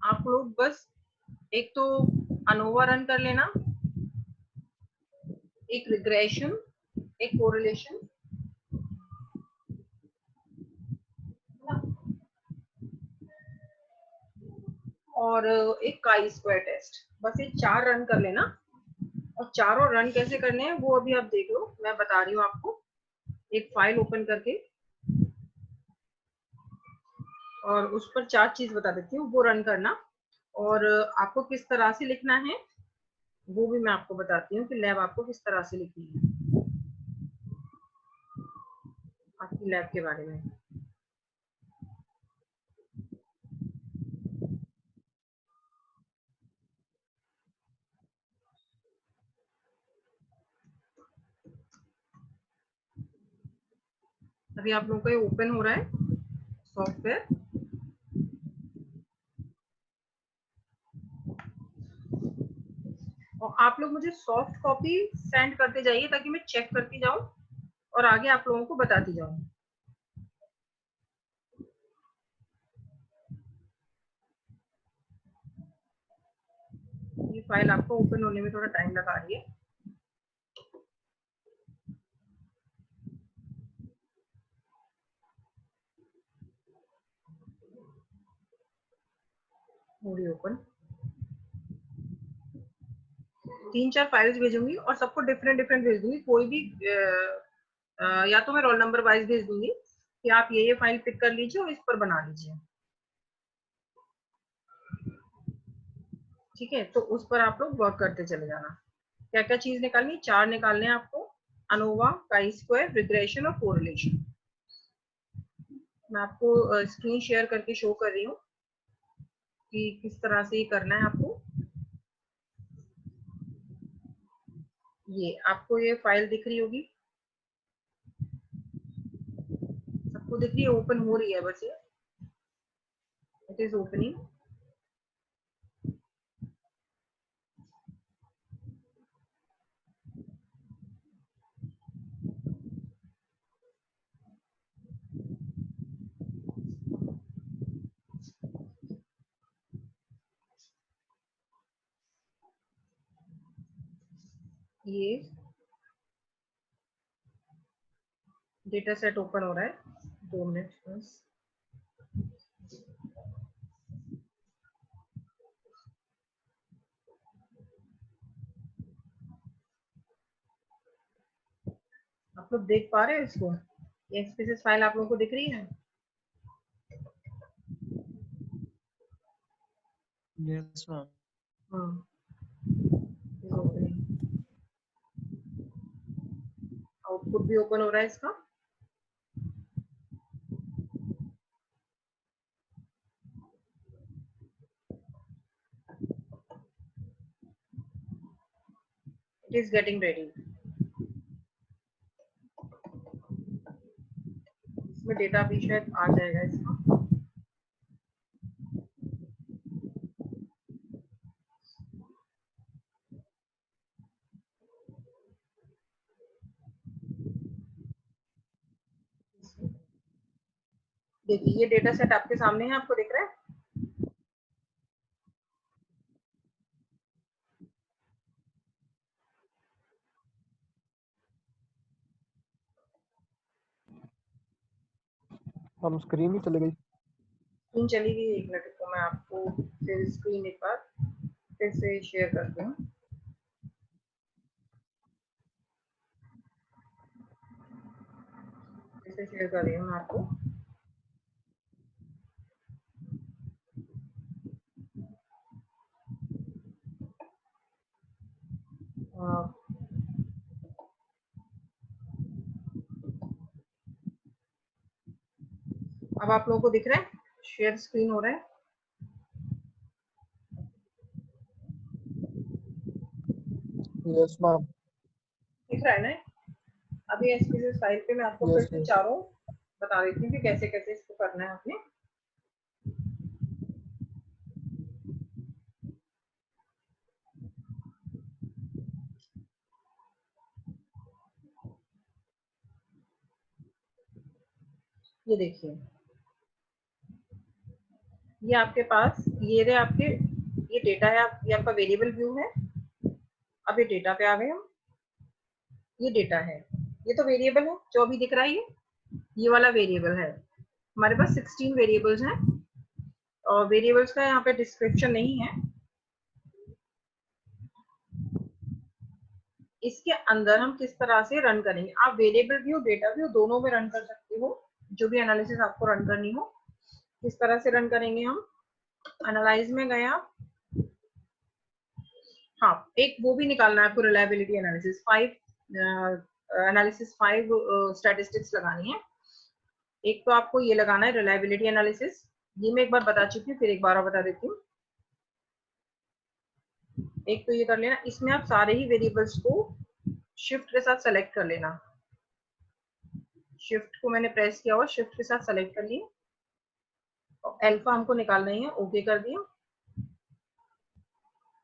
आप लोग बस एक तो अनोवा रन कर लेना, एक रिग्रेशन, एक कोरिलेशन, और एक काई स्क्वायर टेस्ट। बस ये 4 रन कर लेना। और चारों रन कैसे करने हैं वो अभी आप देख लो, मैं बता रही हूँ आपको। एक फाइल ओपन करके और उस पर 4 चीज बता देती हूँ, वो रन करना। और आपको किस तरह से लिखना है वो भी मैं आपको बताती हूँ कि लैब आपको किस तरह से लिखनी है, आपकी लैब के बारे में। अभी आप लोगों का ये ओपन हो रहा है सॉफ्टवेयर। और आप लोग मुझे सॉफ्ट कॉपी सेंड करते जाइए ताकि मैं चेक करती जाऊं और आगे आप लोगों को बताती जाऊं। ये फाइल आपको ओपन होने में थोड़ा टाइम लगा रही है। पूरी ओपन। 3-4 फाइल्स भेजूंगी और सबको डिफरेंट डिफरेंट भेज दूंगी। कोई भी या तो मैं रोल नंबर वाइज भेज दूंगी कि आप ये फाइल पिक कर लीजिए और इस पर बना लीजिए। ठीक है, तो उस पर आप लोग वर्क करते चले जाना। क्या क्या चीज निकालनी, 4 निकालने हैं आपको। अनोवा, काई स्क्वायर, रिग्रेशन और कोरिलेशन। मैं आपको स्क्रीन शेयर करके शो कर रही हूँ कि किस तरह से ये करना है आपको। ये आपको ये फाइल दिख रही होगी, सबको दिख रही है, ओपन हो रही है बस ये, इट इज ओपनिंग। ये डेटा सेट ओपन हो रहा है, 2 मिनट बस। आप लोग देख पा रहे हो इसको? ये एक्सपीएस फाइल आप लोगों को दिख रही है? Yes ma'am. हाँ, आउटपुट भी ओपन हो रहा है इसका। It is getting ready. इसमें डेटा भी शायद आ जाएगा इसका। देखिए ये डेटा सेट आपके सामने है, आपको दिख रहा है? हम स्क्रीन ही चले गई। स्क्रीन चली गई, 1 मिनट को मैं आपको फिर स्क्रीन एक बार फिर से शेयर करती हूँ। फिर से शेयर कर रही हूँ मैं आपको। अब आप लोगों को दिख रहा है, शेयर स्क्रीन हो रहा है? Yes ma'am. दिख रहा है ना? अभी एसपीएस फाइल पे मैं आपको फिर यस से यस। चारों बता देती हूँ कि कैसे कैसे इसको करना है आपने। ये देखिए, ये आपके पास ये रहे आपके, ये डेटा है, ये आपका वेरिएबल व्यू है। अब ये डेटा पे आ गए हम, ये डेटा है, ये तो वेरिएबल है जो अभी दिख रहा है, ये वाला वेरिएबल है। हमारे पास 16 वेरिएबल्स हैं और वेरिएबल्स का यहाँ पे डिस्क्रिप्शन नहीं है। इसके अंदर हम किस तरह से रन करेंगे, आप वेरिएबल व्यू, डेटा व्यू दोनों में रन कर सकते हो, जो भी एनालिसिस आपको रन करनी हो। किस तरह से रन करेंगे हम, एनालाइज में गए आप, हाँ एक वो भी निकालना है आपको, रिलायबिलिटी एनालिसिस 5, एनालिसिस 5 स्टैटिस्टिक्स लगानी है। एक तो आपको ये लगाना है रिलायबिलिटी एनालिसिस, ये मैं एक बार बता चुकी हूँ, फिर एक बार और बता देती हूँ। एक तो ये कर लेना, इसमें आप सारे ही वेरिएबल्स को शिफ्ट के साथ सेलेक्ट कर लेना। शिफ्ट को मैंने प्रेस किया हुआ, शिफ्ट के साथ सेलेक्ट कर लिए, अल्फा हमको निकालना ही है, ओके कर दिया।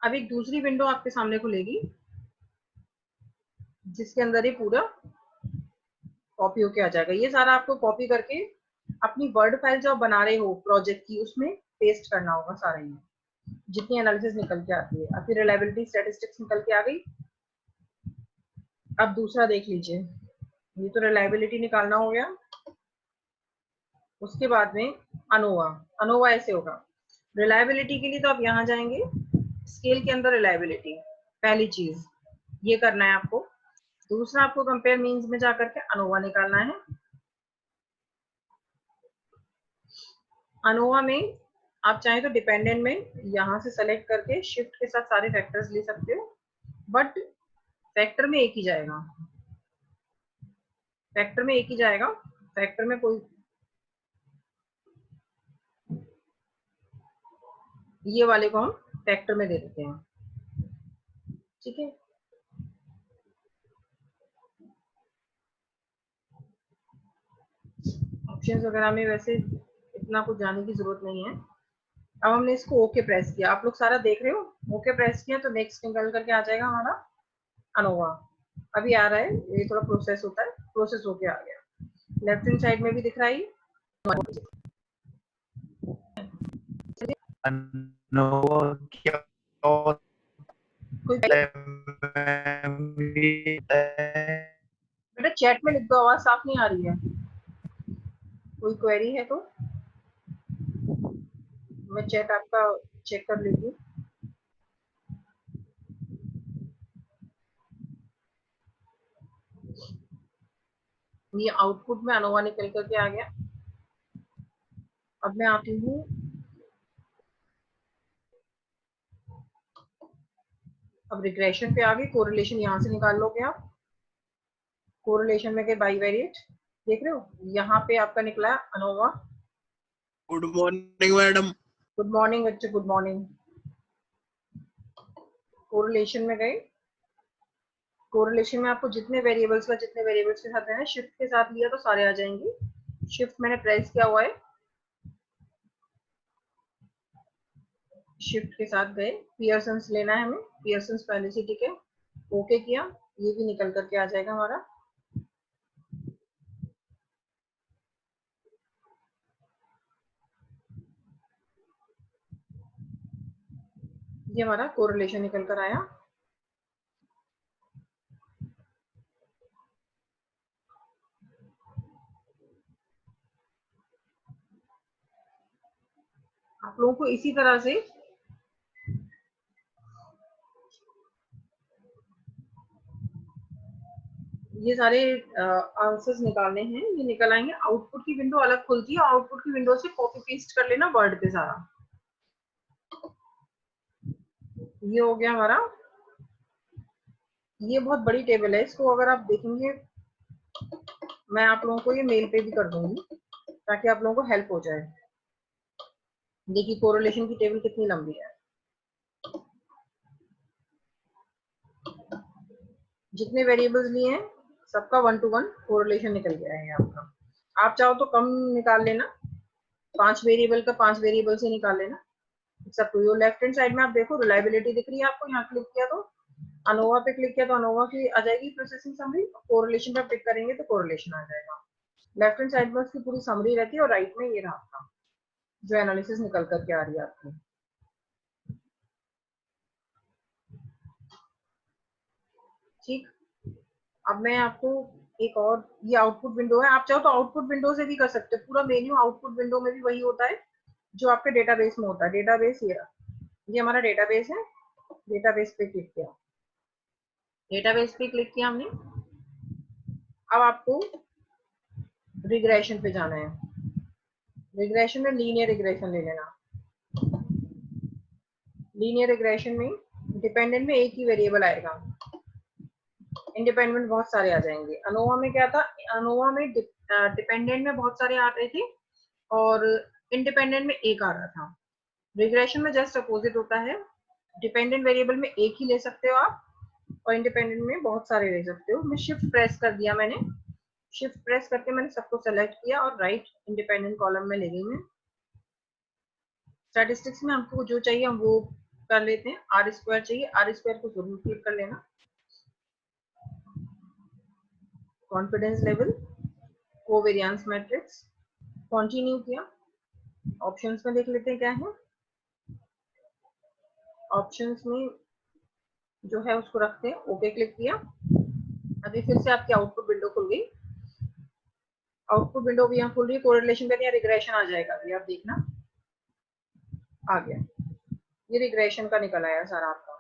अब एक दूसरी विंडो आपके सामने खुलेगी जिसके अंदर ये पूरा कॉपी होके आ जाएगा। ये सारा आपको कॉपी करके अपनी वर्ड फाइल जो आप बना रहे हो प्रोजेक्ट की, उसमें पेस्ट करना होगा सारा ही, जितनी एनालिसिस निकल के आती है। अब फिर रिलायबिलिटी स्टैटिस्टिक्स निकल के आ गई। अब दूसरा देख लीजिए, ये तो रिलायबिलिटी निकालना हो गया। उसके बाद में अनोवा, अनोवा ऐसे होगा। रिलायबिलिटी के लिए तो आप यहाँ जाएंगे, स्केल के अंदर रिलायबिलिटी, पहली चीज ये करना है आपको। दूसरा आपको कंपेयर मीन्स में जाकर के अनोवा निकालना है। अनोवा में आप चाहें तो डिपेंडेंट में यहाँ से सेलेक्ट करके शिफ्ट के साथ सारे फैक्टर्स ले सकते हो, बट फैक्टर में एक ही जाएगा, फैक्टर में एक ही जाएगा, फैक्टर में कोई, ये वाले को हम फैक्टर में दे देते हैं, ठीक है। ऑप्शंस वगैरह में वैसे इतना कुछ जाने की जरूरत नहीं है। अब हमने इसको ओके प्रेस किया, आप लोग सारा देख रहे हो, ओके प्रेस किया तो नेक्स्ट निकल करके आ जाएगा हमारा अनोवा। अभी आ रहा है, ये थोड़ा प्रोसेस होता है, प्रोसेस होके आ गया। लेफ्ट हैंड साइड में भी दिख रहा है, अनोवा क्या कोई है? बेटा चैट में लिख दो, आवाज साफ नहीं आ रही है। कोई क्वेरी है तो मैं चैट आपका चेक कर लेती हूँ। ये आउटपुट में अनोवा निकल करके आ गया। अब मैं आती हूँ, अब रिग्रेशन पे आ गई, कोरिलेशन यहाँ से निकाल लोगे आप। कोरिलेशन में गए बाईवेरिएट, देख रहे हो यहाँ पे आपका निकला ANOVA. Good morning madam. Good morning बच्चे, गुड मॉर्निंग। कोरिलेशन में गए, कोरिलेशन में आपको जितने वेरिएबल्स के साथ है, शिफ्ट के साथ लिया तो सारे आ जाएंगे। शिफ्ट मैंने प्रेस किया हुआ है, शिफ्ट के साथ गए, पियर्सन्स लेना है हमें, पियर्सन्स पहले से, ठीक है, ओके किया, ये भी निकल करके आ जाएगा हमारा। ये हमारा कोरिलेशन निकल कर आया। आप लोगों को इसी तरह से ये सारे आंसर्स निकालने हैं, ये निकल आएंगे। आउटपुट की विंडो अलग खुलती है, आउटपुट की विंडो से कॉपी पेस्ट कर लेना वर्ड पे सारा। ये हो गया हमारा, ये बहुत बड़ी टेबल है, इसको अगर आप देखेंगे, मैं आप लोगों को ये मेल पे भी कर दूंगी ताकि आप लोगों को हेल्प हो जाए। देखिए कोरिलेशन की टेबल कितनी लंबी है, जितने वेरिएबल्स लिए हैं सबका 1 to 1 कोरिलेशन निकल गया है आपका। आप चाहो तो कम निकाल लेना, 5 वेरिएबल का 5 वेरिएबल से निकाल लेना। सब टू। लेफ्ट हैंड साइड में आप देखो रिलायबिलिटी दिख रही है आपको, यहाँ क्लिक किया तो अनोवा पे क्लिक किया तो अनोवा की आ जाएगी प्रोसेसिंग समरी, कोरिलेशन पे क्लिक करेंगे तो कोरिलेशन आ जाएगा। लेफ्ट हैंड साइड में उसकी पूरी समरी रहती है और राइट में ये रहा आपका जो एनालिसिस निकल करके आ रही है आपकी। ठीक, अब मैं आपको एक और, ये आउटपुट विंडो है, आप चाहो तो आउटपुट विंडो से भी कर सकते हो। पूरा मेन्यू आउटपुट विंडो में भी वही होता है जो आपके डेटाबेस में होता है। डेटाबेस ये हमारा डेटाबेस है। डेटाबेस पे क्लिक किया, डेटाबेस पे क्लिक किया हमने। अब आपको रिग्रेशन पे जाना है। रिग्रेशन में लीनियर रिग्रेशन ले लेना। लीनियर रिग्रेशन में डिपेंडेंट में एक ही वेरिएबल आएगा, इंडिपेंडेंट बहुत सारे आ जाएंगे। अनोवा में क्या था, अनोवा में डिपेंडेंट में बहुत सारे आ रहे थे और इंडिपेंडेंट में एक आ रहा था। रिग्रेशन में जस्ट अपोजिट होता है, डिपेंडेंट वेरिएबल में एक ही ले सकते हो आप और इंडिपेंडेंट में बहुत सारे ले सकते हो। मैं शिफ्ट प्रेस कर दिया, मैंने शिफ्ट प्रेस करके मैंने सबको सेलेक्ट किया और राइट इंडिपेंडेंट कॉलम में ले गई मैं। स्टैटिस्टिक्स में हमको जो चाहिए हम वो कर लेते हैं। आर स्क्वायर चाहिए, आर स्क्वायर को जरूर क्लिक कर लेना। Confidence level, covariance matrix, continue किया। ऑप्शंस में देख लेते हैं क्या है। ऑप्शंस में जो है उसको रखते हैं, ओके क्लिक किया। अभी फिर से आपकी आउटपुट विंडो खुल गई। आउटपुट विंडो भी यहाँ खुल रही है। कोरिलेशन का या रिग्रेशन आ जाएगा, अभी आप देखना आ गया। ये रिग्रेशन का निकल आया सारा आपका,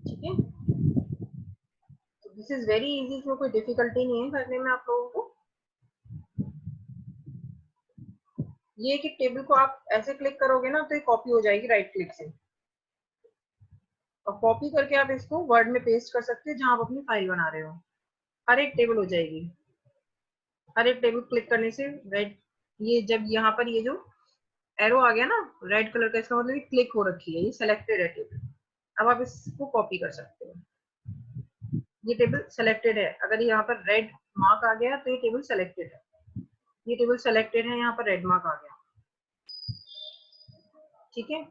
ठीक है। तो दिस इज वेरी इजी, इसमें कोई डिफिकल्टी नहीं है करने में आप लोगों को। ये कि टेबल को आप ऐसे क्लिक करोगे ना तो ये कॉपी हो जाएगी राइट क्लिक से, और कॉपी करके आप इसको वर्ड में पेस्ट कर सकते हैं जहां आप अपनी फाइल बना रहे हो। हर एक टेबल हो जाएगी। हर एक टेबल क्लिक करने से रेड, ये जब यहाँ पर ये जो एरो आ गया ना रेड कलर का, इसका मतलब ये क्लिक हो रखी है, ये सेलेक्टेड है टेबल। अब आप इसको कॉपी कर सकते हो। ये टेबल सेलेक्टेड है, अगर यहाँ पर रेड मार्क आ गया तो ये टेबल सेलेक्टेड है। ये टेबल सेलेक्टेड है, यहाँ पर रेड मार्क आ गया, ठीक है।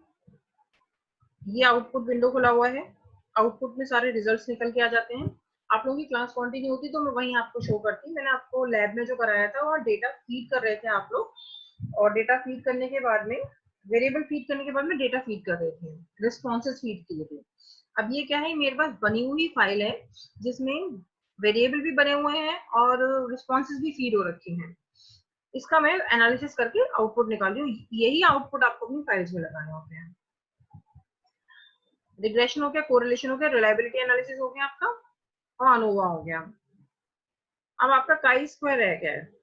ये आउटपुट विंडो खुला हुआ है। आउटपुट में सारे रिजल्ट्स निकल के आ जाते हैं। आप लोगों की क्लास कंटिन्यू होती तो मैं वहीं आपको शो करती। मैंने आपको लैब में जो कराया था वहाँ डेटा फीड कर रहे थे आप लोग, और डेटा फीड करने के बाद में वेरिएबल फीड करने के बाद में डेटा फीड कर रहे थे, रिस्पॉन्सेज फीड किए थे। अब ये क्या है, मेरे पास बनी हुई फाइल है जिसमें वेरिएबल भी बने हुए हैं और रिस्पॉन्सेज भी फीड हो रखे हैं। इसका मैं एनालिसिस करके आउटपुट निकाल रही हूँ। यही आउटपुट आपको अपनी फाइल्स में लगाने होते हैं। रिग्रेशन हो गया, कोरिलेशन हो गया, रिलायबिलिटी एनालिसिस हो गया आपका, और अनोवा हो गया। अब आपका काई स्क्वायर रह गया है।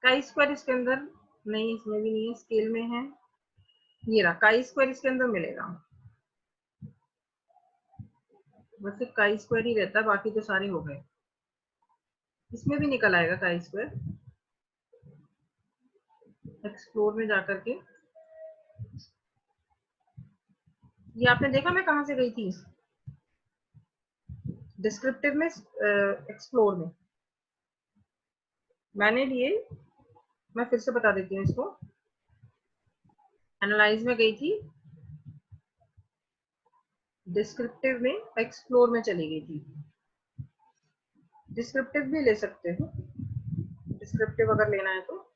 काई स्क्वायर इसके अंदर नहीं, इसमें भी नहीं है, स्केल में है। ये रहा काई स्क्वायर, इसके अंदर मिलेगा। बस सिर्फ काई स्क्वायर ही रहता है, बाकी तो सारे हो गए। इसमें भी निकल आएगा काई स्क्वायर। एक्सप्लोर में जाकर के, ये आपने देखा मैं कहाँ से गई थी, डिस्क्रिप्टिव में, एक्सप्लोर में मैंने लिए। मैं फिर से बता देती हूँ इसको। एनालाइज में गई थी, डिस्क्रिप्टिव में, एक्सप्लोर में चली गई थी। डिस्क्रिप्टिव भी ले सकते हो, डिस्क्रिप्टिव अगर लेना है तो।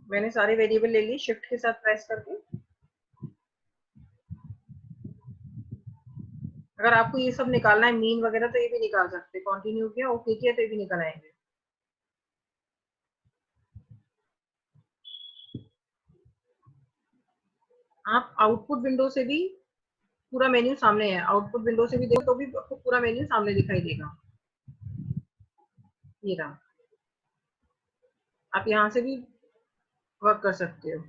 मैंने सारे वेरिएबल ले लिए शिफ्ट के साथ प्रेस करके। अगर आपको ये सब निकालना है मीन वगैरह तो ये भी निकाल सकते हैं। कंटिन्यू किया, ओके किया तो ये भी निकल आएंगे। आप आउटपुट विंडो से भी पूरा मेन्यू सामने है, आउटपुट विंडो से भी देखो तो भी आपको पूरा मेन्यू सामने दिखाई देगा। ये रहा, आप यहाँ से भी वर्क कर सकते हो।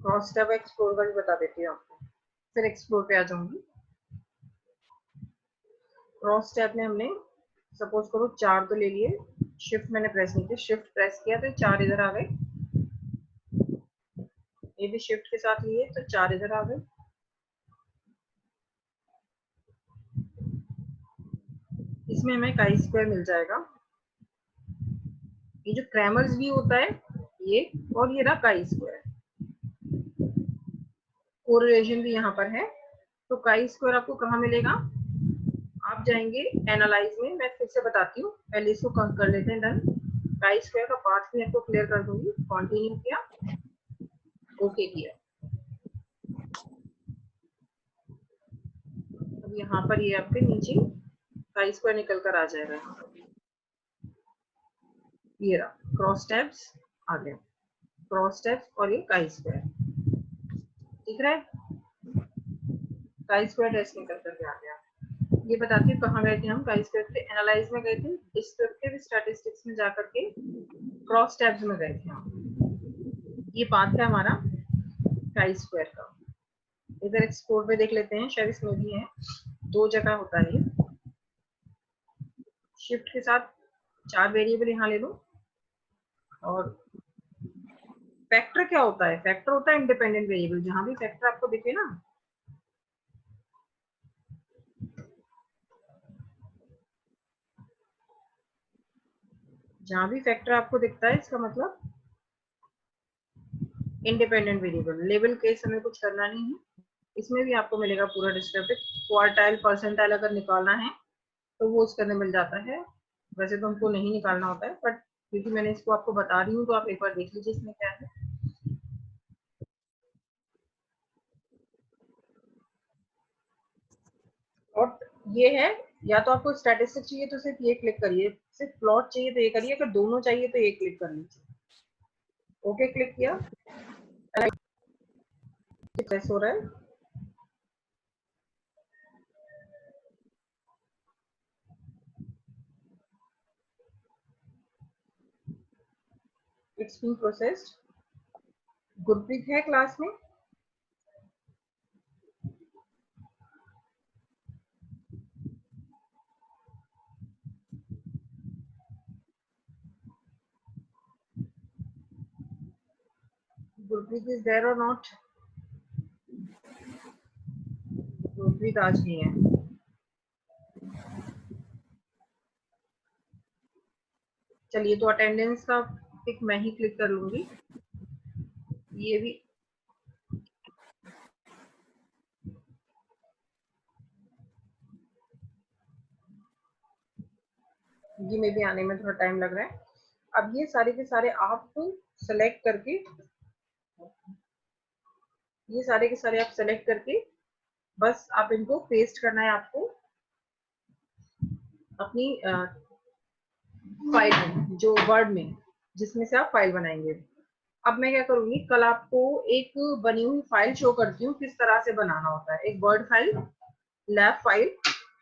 क्रॉस टैब एक्सप्लोर का भी बता देती हूँ आपको, फिर एक्सप्लोर पे आ जाऊंगी। क्रॉस टैब में हमने सपोज करो 4 तो ले लिए, शिफ्ट मैंने प्रेस नहीं किया, शिफ्ट प्रेस किया तो 4 इधर आ गए। ये भी शिफ्ट के साथ लिए तो 4 इधर आ गए। इसमें हमें काई स्क्वायर मिल जाएगा। ये जो क्रैमर्स भी होता है ये, और ये रहा काई स्क्वायर। कोरिलेशन भी यहाँ पर है। तो काई स्क्वायर आपको कहाँ मिलेगा? आप जाएंगे एनालाइज में, मैं फिर से बताती हूँ, पहले इसको कर लेते हैं डन। काई स्क्वायर का पार्ट भी आपको क्लियर कर दूंगी। कंटिन्यू किया, ओके किया। अब यहाँ पर ये आपके नीचे काई स्क्वायर निकल कर आ जाएगा। ये रहा क्रॉस टैब्स आ गया, क्रॉस टैब्स और ये काई स्क्वायर दिख रहा है। काई स्क्वायर टेस्ट निकल करके आ गया। ये बताती हूँ कहाँ गए थे हम काई स्क्वायर पे? एनालाइज में गए थे, डिस्क्रिप्टिव स्टैटिस्टिक्स में जाकर के क्रॉस टैब्स में गए थे हम। ये पाथ है हमारा काई स्क्वायर का। इधर एक्सपोर्ट पे देख लेते हैं, शायद इसमें भी है, 2 जगह होता है ये। शिफ्ट के साथ 4 वेरिएबल यहाँ ले लो। और फैक्टर क्या होता है? फैक्टर होता है इंडिपेंडेंट वेरिएबल। जहां भी फैक्टर आपको दिखे ना, जहां भी फैक्टर आपको दिखता है इसका मतलब इंडिपेंडेंट वेरिएबल। लेवल केस हमें कुछ करना नहीं है, इसमें भी आपको मिलेगा पूरा डिस्क्रिप्टिव। क्वार्टाइल परसेंटाइल अगर निकालना है तो वो उसके अंदर मिल जाता है। वैसे तो हमको नहीं निकालना होता है, बट क्योंकि मैंने इसको आपको बता रही हूँ तो आप एक बार देख लीजिए इसमें क्या है। और ये है, या तो आपको स्टैटिस्टिक चाहिए तो सिर्फ ये क्लिक करिए, सिर्फ प्लॉट चाहिए तो ये करिए, अगर दोनों चाहिए तो ये क्लिक कर लीजिए। ओके क्लिक किया, प्रेस हो रहा है। It's being processed. गुरप्रीत है क्लास में? गुरप्रीत इज देयर और नॉट? गुरप्रीत आज नहीं है। चलिए, तो अटेंडेंस का पिक मैं ही क्लिक कर लूंगी। ये भी ये में भी आने में थोड़ा टाइम लग रहा है। अब ये सारे के सारे आप सेलेक्ट करके, ये सारे के सारे आप सेलेक्ट करके बस आप इनको पेस्ट करना है आपको अपनी फाइल में, जो वर्ड में जिसमें से आप फाइल बनाएंगे। अब मैं क्या करूंगी, कल आपको एक बनी हुई फाइल शो करती हूँ किस तरह से बनाना होता है। एक वर्ड फाइल, लैब फाइल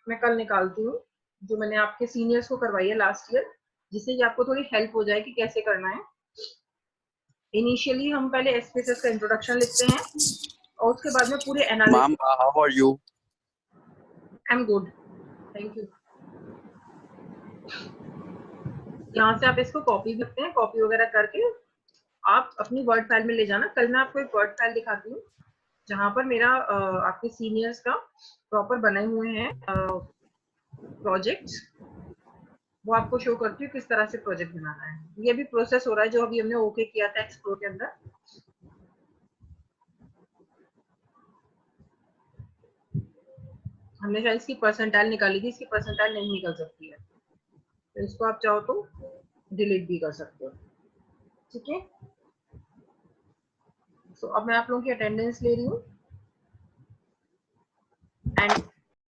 मैं कल निकालती हूँ, जो मैंने आपके सीनियर्स को करवाई है लास्ट ईयर, जिससे कि आपको थोड़ी हेल्प हो जाए कि कैसे करना है। इनिशियली हम पहले एसपीएसएस का इंट्रोडक्शन लिखते हैं और उसके बाद में पूरे analysis. Ma'am, how are you? I am good, thank you. यहाँ से आप इसको कॉपी भी करते हैं, कॉपी वगैरह करके आप अपनी वर्ड फाइल में ले जाना। कल मैं आपको एक वर्ड फाइल दिखाती हूँ जहाँ पर मेरा आपके सीनियर्स का प्रॉपर बने हुए हैं प्रोजेक्ट्स, वो आपको शो करती हूँ किस तरह से प्रोजेक्ट बनाना है। ये भी प्रोसेस हो रहा है जो अभी हमने ओके किया था एक्सप्लोर के अंदर। हमने शायद इसकी परसेंटाइल निकाली थी, इसकी परसेंटाइल नहीं निकल सकती है, तो इसको आप चाहो तो डिलीट भी कर सकते हो। ठीक है, तो अब मैं आप लोगों की अटेंडेंस ले रही हूँ एंड